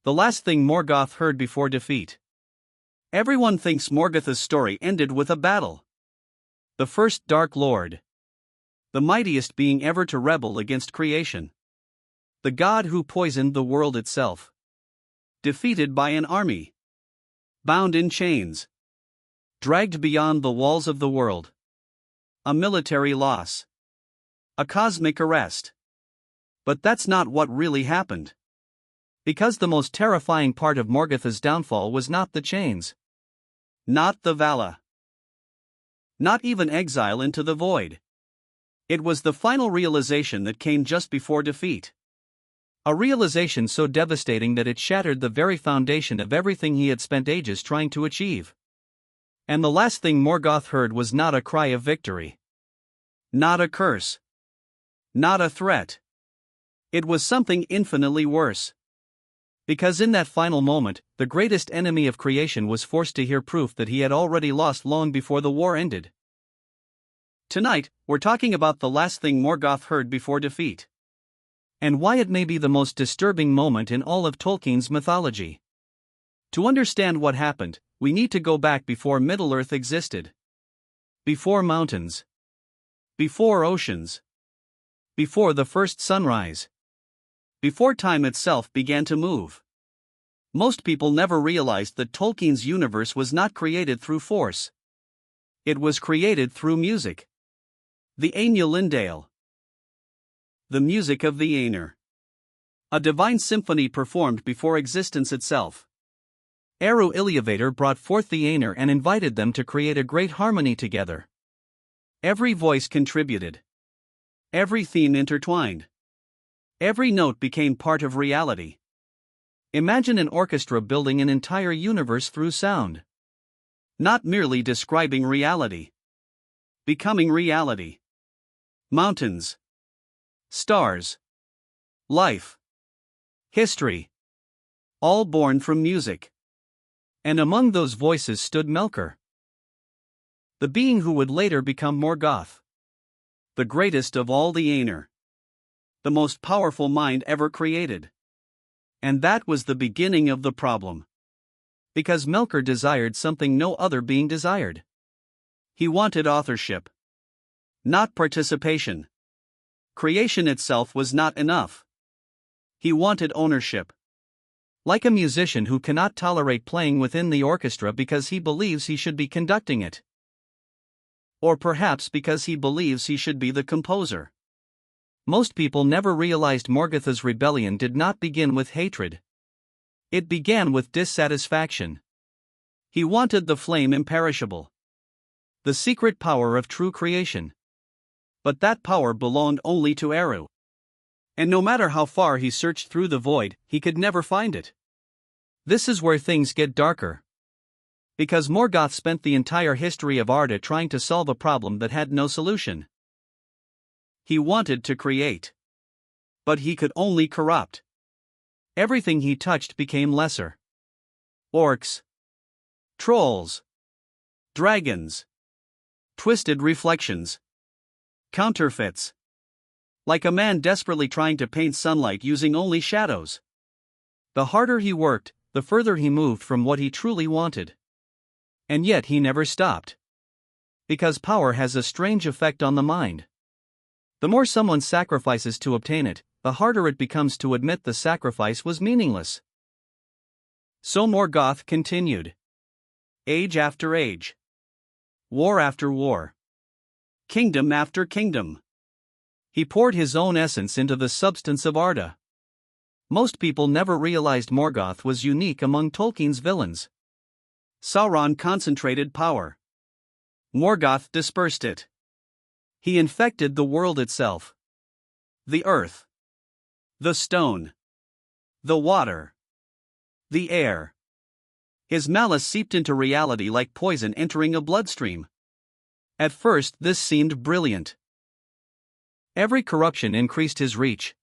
The last thing Morgoth heard before defeat. Everyone thinks Morgoth's story ended with a battle. The first Dark Lord. The mightiest being ever to rebel against creation. The god who poisoned the world itself. Defeated by an army. Bound in chains. Dragged beyond the walls of the world. A military loss. A cosmic arrest. But that's not what really happened. Because the most terrifying part of Morgoth's downfall was not the chains. Not the Valar. Not even exile into the void. It was the final realization that came just before defeat. A realization so devastating that it shattered the very foundation of everything he had spent ages trying to achieve. And the last thing Morgoth heard was not a cry of victory. Not a curse. Not a threat. It was something infinitely worse. Because in that final moment, the greatest enemy of creation was forced to hear proof that he had already lost long before the war ended. Tonight, we're talking about the last thing Morgoth heard before defeat. And why it may be the most disturbing moment in all of Tolkien's mythology. To understand what happened, we need to go back before Middle-earth existed. Before mountains. Before oceans. Before the first sunrise. Before time itself began to move. Most people never realized that Tolkien's universe was not created through force. It was created through music. The Ainur. The music of the Ainur. A divine symphony performed before existence itself. Eru Iluvatar brought forth the Ainur and invited them to create a great harmony together. Every voice contributed. Every theme intertwined. Every note became part of reality. Imagine an orchestra building an entire universe through sound. Not merely describing reality. Becoming reality. Mountains. Stars. Life. History. All born from music. And among those voices stood Melkor. The being who would later become Morgoth. The greatest of all the Ainur. The most powerful mind ever created. And that was the beginning of the problem. Because Melkor desired something no other being desired. He wanted authorship. Not participation. Creation itself was not enough. He wanted ownership. Like a musician who cannot tolerate playing within the orchestra because he believes he should be conducting it. Or perhaps because he believes he should be the composer. Most people never realized Morgoth's rebellion did not begin with hatred. It began with dissatisfaction. He wanted the flame imperishable. The secret power of true creation. But that power belonged only to Eru. And no matter how far he searched through the void, he could never find it. This is where things get darker. Because Morgoth spent the entire history of Arda trying to solve a problem that had no solution. He wanted to create. But he could only corrupt. Everything he touched became lesser. Orcs. Trolls. Dragons. Twisted reflections. Counterfeits. Like a man desperately trying to paint sunlight using only shadows. The harder he worked, the further he moved from what he truly wanted. And yet he never stopped. Because power has a strange effect on the mind. The more someone sacrifices to obtain it, the harder it becomes to admit the sacrifice was meaningless. So Morgoth continued. Age after age. War after war. Kingdom after kingdom. He poured his own essence into the substance of Arda. Most people never realized Morgoth was unique among Tolkien's villains. Sauron concentrated power. Morgoth dispersed it. He infected the world itself. The earth. The stone. The water. The air. His malice seeped into reality like poison entering a bloodstream. At first this seemed brilliant. Every corruption increased his reach.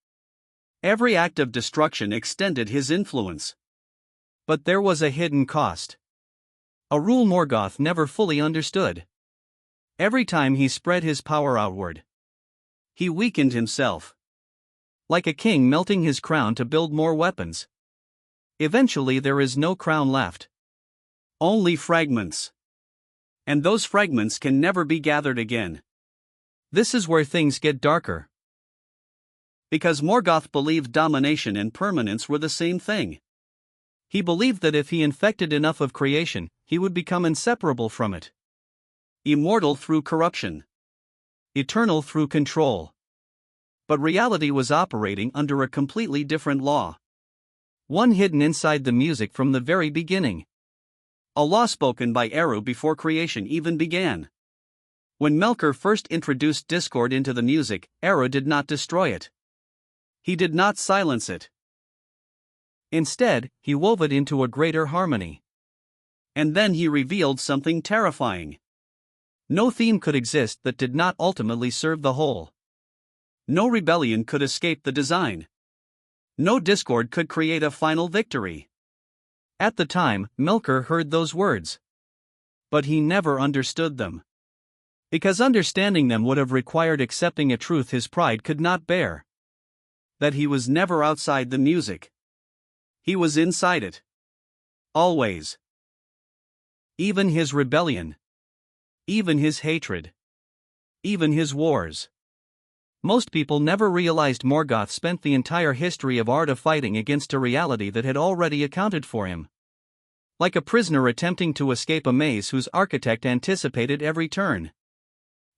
Every act of destruction extended his influence. But there was a hidden cost. A rule Morgoth never fully understood. Every time he spread his power outward, he weakened himself. Like a king melting his crown to build more weapons. Eventually there is no crown left. Only fragments. And those fragments can never be gathered again. This is where things get darker. Because Morgoth believed domination and permanence were the same thing. He believed that if he infected enough of creation, he would become inseparable from it. Immortal through corruption. Eternal through control. But reality was operating under a completely different law. One hidden inside the music from the very beginning. A law spoken by Eru before creation even began. When Melkor first introduced discord into the music, Eru did not destroy it. He did not silence it. Instead, he wove it into a greater harmony. And then he revealed something terrifying. No theme could exist that did not ultimately serve the whole. No rebellion could escape the design. No discord could create a final victory. At the time, Melkor heard those words. But he never understood them. Because understanding them would have required accepting a truth his pride could not bear. That he was never outside the music. He was inside it. Always. Even his rebellion. Even his hatred. Even his wars. Most people never realized Morgoth spent the entire history of Arda fighting against a reality that had already accounted for him. Like a prisoner attempting to escape a maze whose architect anticipated every turn.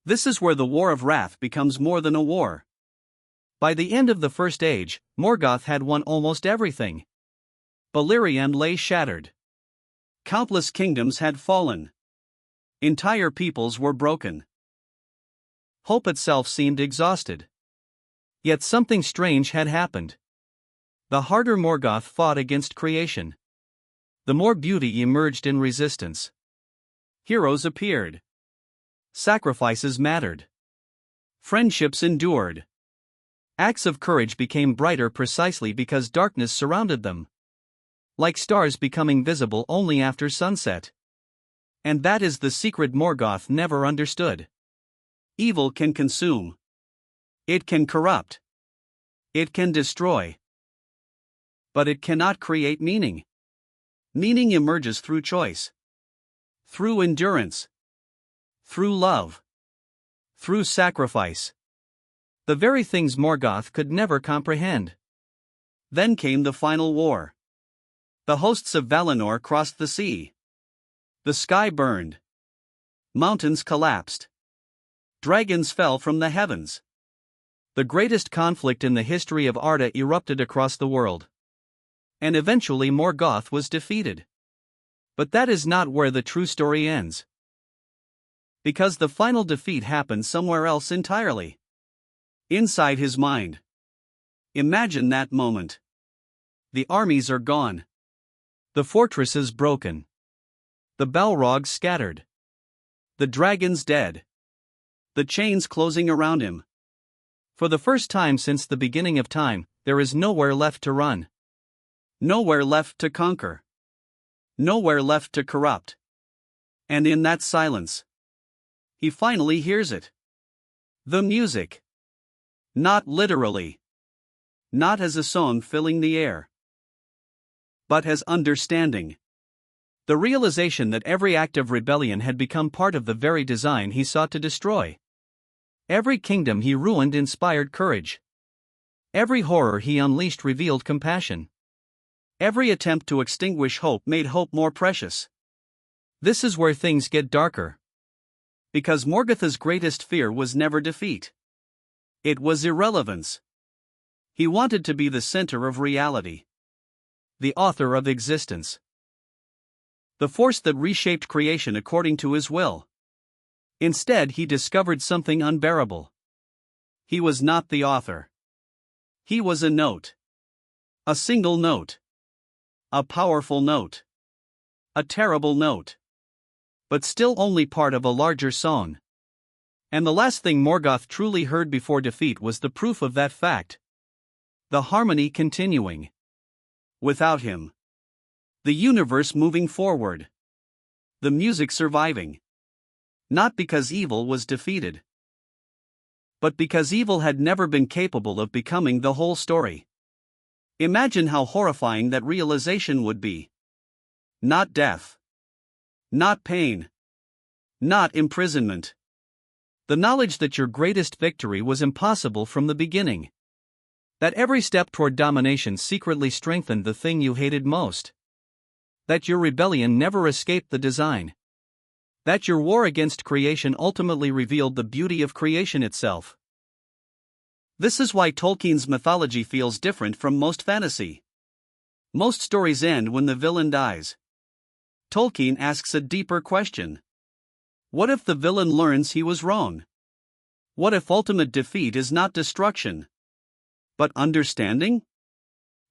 This is where the War of Wrath becomes more than a war. By the end of the First Age, Morgoth had won almost everything. Beleriand lay shattered. Countless kingdoms had fallen. Entire peoples were broken. Hope itself seemed exhausted. Yet something strange had happened. The harder Morgoth fought against creation, the more beauty emerged in resistance. Heroes appeared. Sacrifices mattered. Friendships endured. Acts of courage became brighter precisely because darkness surrounded them. Like stars becoming visible only after sunset. And that is the secret Morgoth never understood. Evil can consume. It can corrupt. It can destroy. But it cannot create meaning. Meaning emerges through choice. Through endurance. Through love. Through sacrifice. The very things Morgoth could never comprehend. Then came the final war. The hosts of Valinor crossed the sea. The sky burned. Mountains collapsed. Dragons fell from the heavens. The greatest conflict in the history of Arda erupted across the world. And eventually Morgoth was defeated. But that is not where the true story ends. Because the final defeat happened somewhere else entirely. Inside his mind. Imagine that moment. The armies are gone. The fortresses broken. The Balrogs scattered. The dragons dead. The chains closing around him. For the first time since the beginning of time, there is nowhere left to run. Nowhere left to conquer. Nowhere left to corrupt. And in that silence, he finally hears it. The music. Not literally. Not as a song filling the air. But as understanding. The realization that every act of rebellion had become part of the very design he sought to destroy. Every kingdom he ruined inspired courage. Every horror he unleashed revealed compassion. Every attempt to extinguish hope made hope more precious. This is where things get darker. Because Morgoth's greatest fear was never defeat. It was irrelevance. He wanted to be the center of reality. The author of existence. The force that reshaped creation according to his will. Instead, he discovered something unbearable. He was not the author. He was a note. A single note. A powerful note. A terrible note. But still only part of a larger song. And the last thing Morgoth truly heard before defeat was the proof of that fact. The harmony continuing. Without him. The universe moving forward. The music surviving. Not because evil was defeated. But because evil had never been capable of becoming the whole story. Imagine how horrifying that realization would be. Not death. Not pain. Not imprisonment. The knowledge that your greatest victory was impossible from the beginning. That every step toward domination secretly strengthened the thing you hated most. That your rebellion never escaped the design. That your war against creation ultimately revealed the beauty of creation itself. This is why Tolkien's mythology feels different from most fantasy. Most stories end when the villain dies. Tolkien asks a deeper question. What if the villain learns he was wrong? What if ultimate defeat is not destruction, but understanding?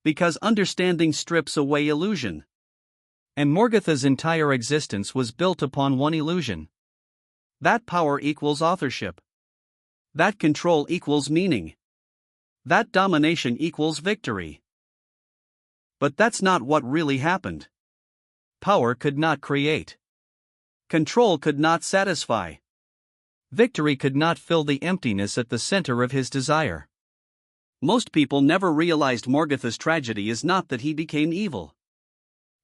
Because understanding strips away illusion. And Morgoth's entire existence was built upon one illusion. That power equals authorship. That control equals meaning. That domination equals victory. But that's not what really happened. Power could not create. Control could not satisfy. Victory could not fill the emptiness at the center of his desire. Most people never realized Morgoth's tragedy is not that he became evil.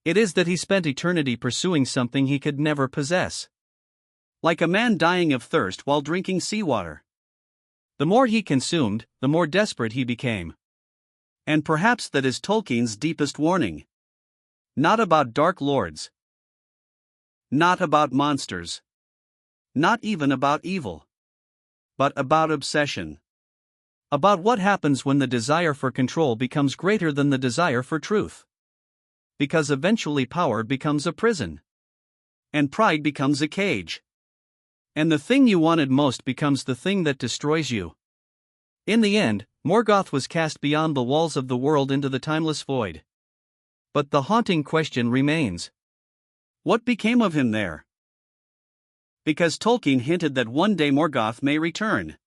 It is that he spent eternity pursuing something he could never possess. Like a man dying of thirst while drinking seawater. The more he consumed, the more desperate he became. And perhaps that is Tolkien's deepest warning. Not about dark lords. Not about monsters. Not even about evil. But about obsession. About what happens when the desire for control becomes greater than the desire for truth. Because eventually power becomes a prison. And pride becomes a cage. And the thing you wanted most becomes the thing that destroys you. In the end, Morgoth was cast beyond the walls of the world into the timeless void. But the haunting question remains. What became of him there? Because Tolkien hinted that one day Morgoth may return.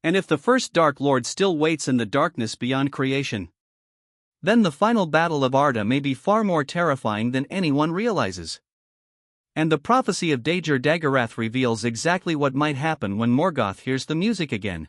And if the first Dark Lord still waits in the darkness beyond creation, then the final battle of Arda may be far more terrifying than anyone realizes. And the prophecy of Dajir Dagarath reveals exactly what might happen when Morgoth hears the music again.